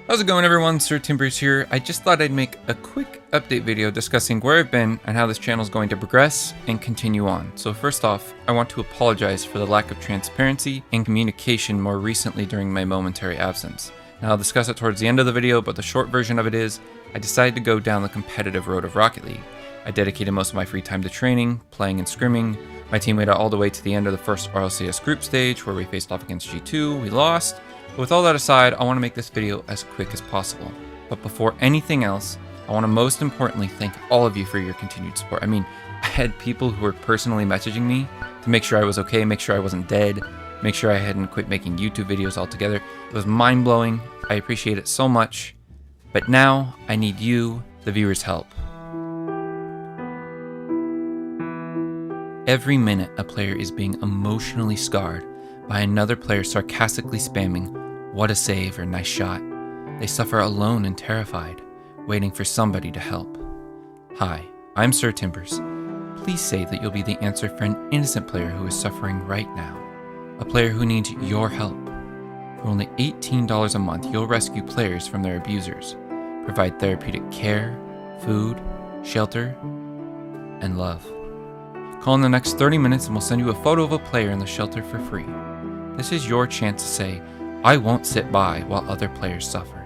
How's it going, everyone? Sir Timbers here. I just thought I'd make a quick update video discussing where I've been and how this channel is going to progress and continue on. So first off, I want to apologize for the lack of transparency and communication more recently during my momentary absence. Now I'll discuss it towards the end of the video, but the short version of it is, I decided to go down the competitive road of Rocket League. I dedicated most of my free time to training, playing and scrimming. My team made it all the way to the end of the first RLCS group stage where we faced off against G2, we lost. But with all that aside, I want to make this video as quick as possible. But before anything else, I want to most importantly thank all of you for your continued support. I mean, I had people who were personally messaging me to make sure I was okay, make sure I wasn't dead, make sure I hadn't quit making YouTube videos altogether. It was mind-blowing. I appreciate it so much. But now, I need you, the viewers' help. Every minute, a player is being emotionally scarred by another player sarcastically spamming, "What a save" or "nice shot." They suffer alone and terrified, waiting for somebody to help. Hi, I'm Sir Timbers. Please say that you'll be the answer for an innocent player who is suffering right now. A player who needs your help. For only $18 a month, you'll rescue players from their abusers, provide therapeutic care, food, shelter, and love. Call in the next 30 minutes and we'll send you a photo of a player in the shelter for free. This is your chance to say, "I won't sit by while other players suffer."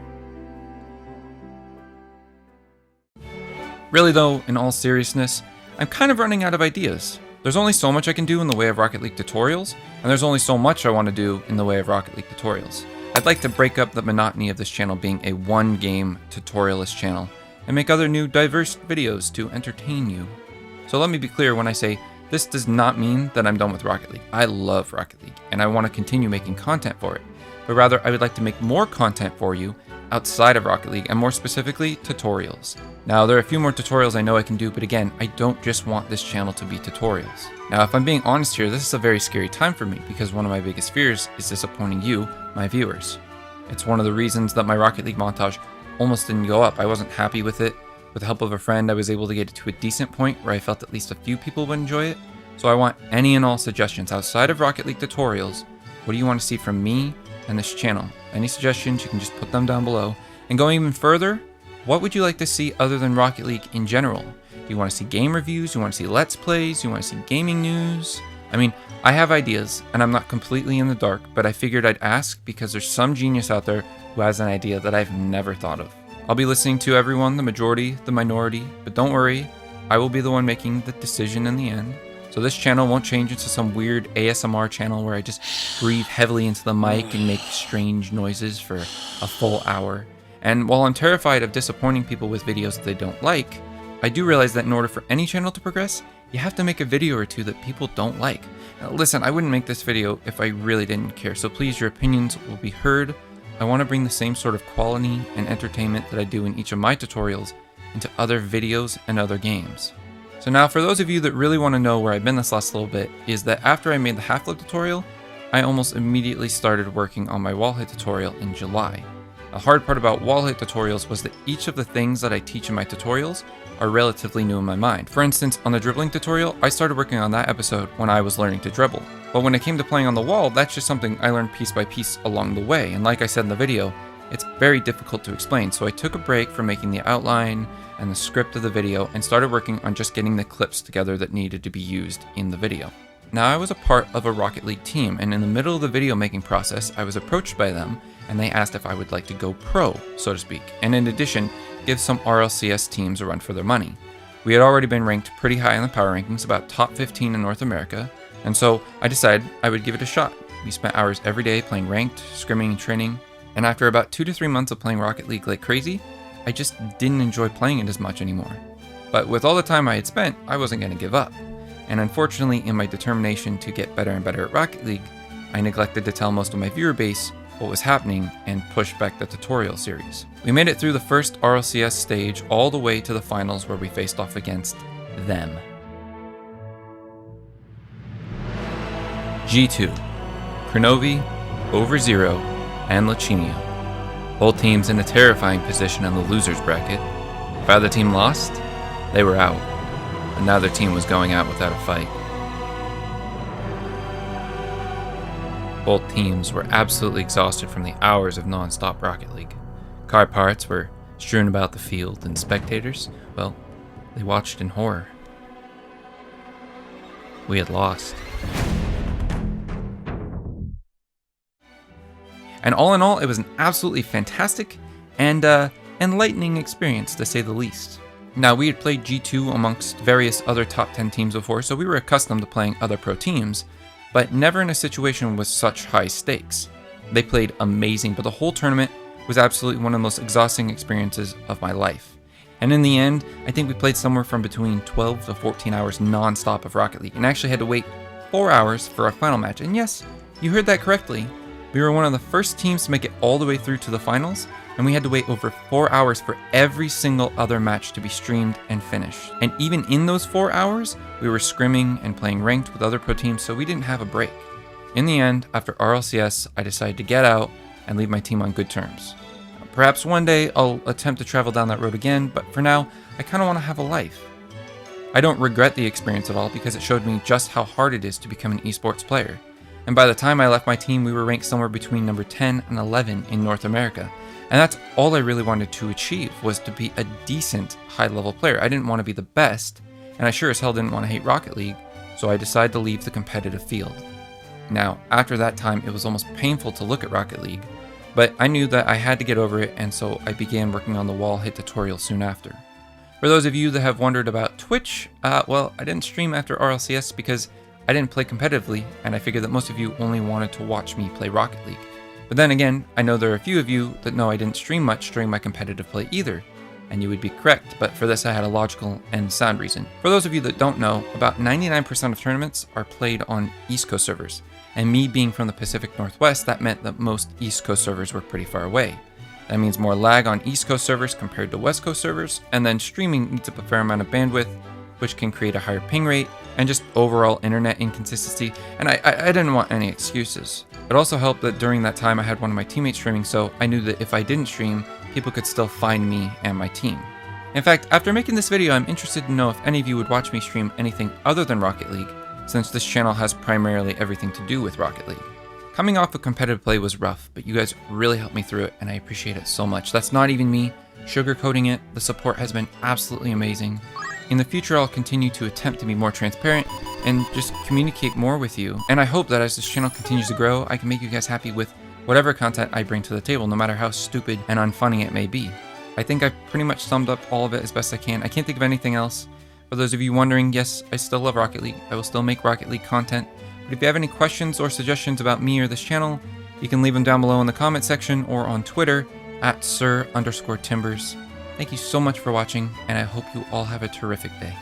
Really though, in all seriousness, I'm kind of running out of ideas. There's only so much I can do in the way of Rocket League tutorials, and there's only so much I want to do in the way of Rocket League tutorials. I'd like to break up the monotony of this channel being a one-game tutorialist channel, and make other new diverse videos to entertain you. So let me be clear when I say, this does not mean that I'm done with Rocket League. I love Rocket League, and I want to continue making content for it. But rather, I would like to make more content for you outside of Rocket League, and more specifically, tutorials. Now, there are a few more tutorials I know I can do, but again, I don't just want this channel to be tutorials. Now, if I'm being honest here, this is a very scary time for me, because one of my biggest fears is disappointing you, my viewers. It's one of the reasons that my Rocket League montage almost didn't go up. I wasn't happy with it. With the help of a friend, I was able to get it to a decent point where I felt at least a few people would enjoy it. So I want any and all suggestions outside of Rocket League tutorials. What do you want to see from me and this channel? Any suggestions, you can just put them down below. And going even further, what would you like to see other than Rocket League in general? Do you want to see game reviews? Do you want to see Let's Plays? Do you want to see gaming news? I mean, I have ideas, and I'm not completely in the dark, but I figured I'd ask because there's some genius out there who has an idea that I've never thought of. I'll be listening to everyone, the majority, the minority, but don't worry, I will be the one making the decision in the end. So this channel won't change into some weird ASMR channel where I just breathe heavily into the mic and make strange noises for a full hour. And while I'm terrified of disappointing people with videos that they don't like, I do realize that in order for any channel to progress, you have to make a video or two that people don't like. Now listen, I wouldn't make this video if I really didn't care, so please, your opinions will be heard. I want to bring the same sort of quality and entertainment that I do in each of my tutorials into other videos and other games. So now, for those of you that really want to know where I've been this last little bit, is that after I made the Half-Life tutorial, I almost immediately started working on my wall hit tutorial in July. The hard part about wall hit tutorials was that each of the things that I teach in my tutorials are relatively new in my mind. For instance, on the dribbling tutorial, I started working on that episode when I was learning to dribble. But when it came to playing on the wall, that's just something I learned piece by piece along the way. And like I said in the video, it's very difficult to explain. So I took a break from making the outline and the script of the video and started working on just getting the clips together that needed to be used in the video. Now, I was a part of a Rocket League team, and in the middle of the video making process, I was approached by them and they asked if I would like to go pro, so to speak, and in addition, give some RLCS teams a run for their money. We had already been ranked pretty high in the power rankings, about top 15 in North America, and so I decided I would give it a shot. We spent hours every day playing ranked, scrimming and training, and after about 2 to 3 months of playing Rocket League like crazy, I just didn't enjoy playing it as much anymore. But with all the time I had spent, I wasn't going to give up. And unfortunately, in my determination to get better and better at Rocket League, I neglected to tell most of my viewer base what was happening and pushed back the tutorial series. We made it through the first RLCS stage all the way to the finals where we faced off against them. G2, Kronovi, Over0, and Lachinio. Both teams in a terrifying position in the losers bracket. If either team lost, they were out, and neither team was going out without a fight. Both teams were absolutely exhausted from the hours of non-stop Rocket League. Car parts were strewn about the field, and spectators, well, they watched in horror. We had lost. And all in all, it was an absolutely fantastic and enlightening experience, to say the least. Now, we had played G2 amongst various other top 10 teams before, so we were accustomed to playing other pro teams, but never in a situation with such high stakes. They played amazing, but the whole tournament was absolutely one of the most exhausting experiences of my life. And in the end, I think we played somewhere from between 12 to 14 hours non-stop of Rocket League, and actually had to wait 4 hours for our final match. And yes, you heard that correctly. We were one of the first teams to make it all the way through to the finals, and we had to wait over 4 hours for every single other match to be streamed and finished. And even in those 4 hours, we were scrimming and playing ranked with other pro teams, so we didn't have a break. In the end, after RLCS, I decided to get out and leave my team on good terms. Perhaps one day I'll attempt to travel down that road again, but for now, I kind of want to have a life. I don't regret the experience at all because it showed me just how hard it is to become an esports player. And by the time I left my team, we were ranked somewhere between number 10 and 11 in North America. And that's all I really wanted to achieve, was to be a decent high-level player. I didn't want to be the best, and I sure as hell didn't want to hate Rocket League, so I decided to leave the competitive field. Now, after that time, it was almost painful to look at Rocket League, but I knew that I had to get over it, and so I began working on the wall hit tutorial soon after. For those of you that have wondered about Twitch, well, I didn't stream after RLCS because I didn't play competitively, and I figured that most of you only wanted to watch me play Rocket League. But then again, I know there are a few of you that know I didn't stream much during my competitive play either, and you would be correct, but for this I had a logical and sound reason. For those of you that don't know, about 99% of tournaments are played on East Coast servers, and me being from the Pacific Northwest, that meant that most East Coast servers were pretty far away. That means more lag on East Coast servers compared to West Coast servers, and then streaming eats up a fair amount of bandwidth, which can create a higher ping rate, and just overall internet inconsistency, and I didn't want any excuses. It also helped that during that time I had one of my teammates streaming, so I knew that if I didn't stream, people could still find me and my team. In fact, after making this video, I'm interested to know if any of you would watch me stream anything other than Rocket League, since this channel has primarily everything to do with Rocket League. Coming off of competitive play was rough, but you guys really helped me through it, and I appreciate it so much. That's not even me sugarcoating it. The support has been absolutely amazing. In the future, I'll continue to attempt to be more transparent and just communicate more with you. And I hope that as this channel continues to grow, I can make you guys happy with whatever content I bring to the table, no matter how stupid and unfunny it may be. I think I've pretty much summed up all of it as best I can. I can't think of anything else. For those of you wondering, yes, I still love Rocket League. I will still make Rocket League content. But if you have any questions or suggestions about me or this channel, you can leave them down below in the comment section or on Twitter @sir_timbers. Thank you so much for watching, and I hope you all have a terrific day.